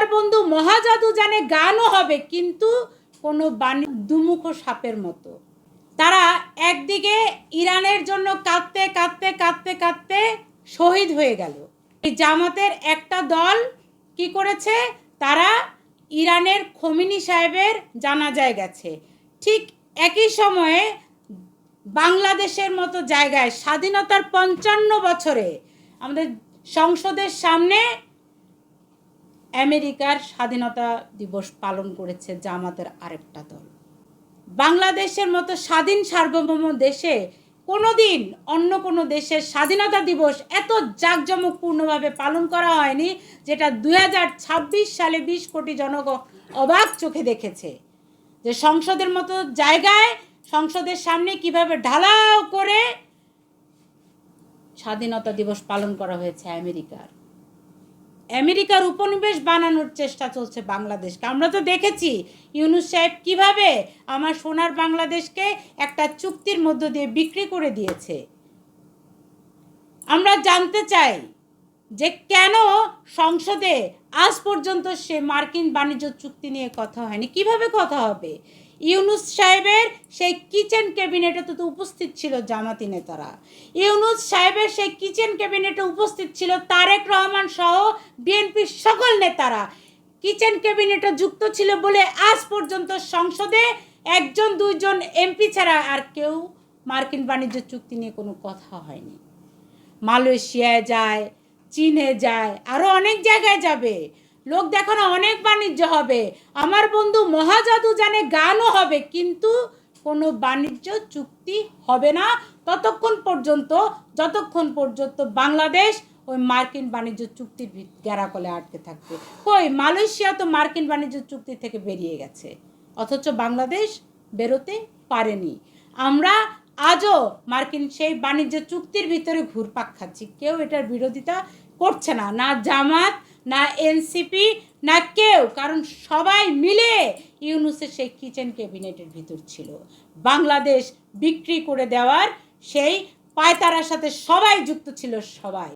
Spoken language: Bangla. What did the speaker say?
আমার বন্ধু মহাজাদু জানে গানও হবে, কিন্তু কোনো বাণী দুমুখো সাপের মতো। তারা একদিকে ইরানের জন্য কাঁদতে কাঁদতে কাঁদতে কাঁদতে শহীদ হয়ে গেল। এই জামাতের একটা দল কি করেছে, তারা ইরানের খোমেনি সাহেবের জানাজায় গেছে। ঠিক একই সময়ে বাংলাদেশের মতো জায়গায় স্বাধীনতার 55 বছরে আমাদের সংসদের সামনে আমেরিকার স্বাধীনতা দিবস পালন করেছে জামাতের আরেকটা দল। বাংলাদেশের মতো স্বাধীন সার্বভৌম দেশে কোনোদিন অন্য কোনো দেশের স্বাধীনতা দিবস এত জাঁকজমকপূর্ণভাবে পালন করা হয়নি, যেটা 2026 সালে 20 কোটি জনগণ অবাক চোখে দেখেছে যে সংসদের মতো জায়গায়, সংসদের সামনে কিভাবে ঢালাও করে স্বাধীনতা দিবস পালন করা হয়েছে। আমেরিকার উপনিবেশ বানানোর চেষ্টা চলছে বাংলাদেশকে। আমরা তো দেখেছি ইউনূস সাহেব কিভাবে আমার সোনার বাংলাদেশকে একটা চুক্তির মধ্য দিয়ে বিক্রি করে দিয়েছে। আমরা জানতে চাই যে কেন সংসদে আজ পর্যন্ত সে মার্কিন বাণিজ্য চুক্তি নিয়ে কথা হয়নি। কিভাবে কথা হবে? ইউনূস সাহেবের সেই কিচেন ক্যাবিনেটে তো উপস্থিত ছিল জামাতি নেতারা। ইউনূস সাহেবের সেই কিচেন ক্যাবিনেটে উপস্থিত ছিল তারেক রহমান সহ বিএনপির সকল নেতারা। কিচেন ক্যাবিনেটে যুক্ত ছিল বলে আজ পর্যন্ত সংসদে একজন দুইজন এমপি ছাড়া আর কেউ মার্কিন বাণিজ্য চুক্তি নিয়ে কোনো কথা হয়নি। মালয়েশিয়ায় যায়, চীনে যায়, আরও অনেক জায়গায় যাবে, লোক দেখানো অনেক বাণিজ্য হবে। আমার বন্ধু মহাজাদু জানে গানও হবে, কিন্তু কোনো বাণিজ্য চুক্তি হবে না ততক্ষণ পর্যন্ত যতক্ষণ পর্যন্ত বাংলাদেশ ওই মার্কিন বাণিজ্য চুক্তির গ্যারাকলে আটকে থাকবে। কই, মালয়েশিয়া তো মার্কিন বাণিজ্য চুক্তি থেকে বেরিয়ে গেছে, অথচ বাংলাদেশ বেরোতে পারেনি। আমরা আজও মার্কিন সেই বাণিজ্য চুক্তির ভিতরে ঘুরপাক খাচ্ছি। কেউ এটার বিরোধিতা করছে না, না জামাত, না এনসিপি, না কেউ, কারণ সবাই মিলে ইউনূসের সেই কিচেন ক্যাবিনেটের ভিতর ছিল। বাংলাদেশ বিক্রি করে দেওয়ার সেই পায়তারার সাথে সবাই যুক্ত ছিল, সবাই।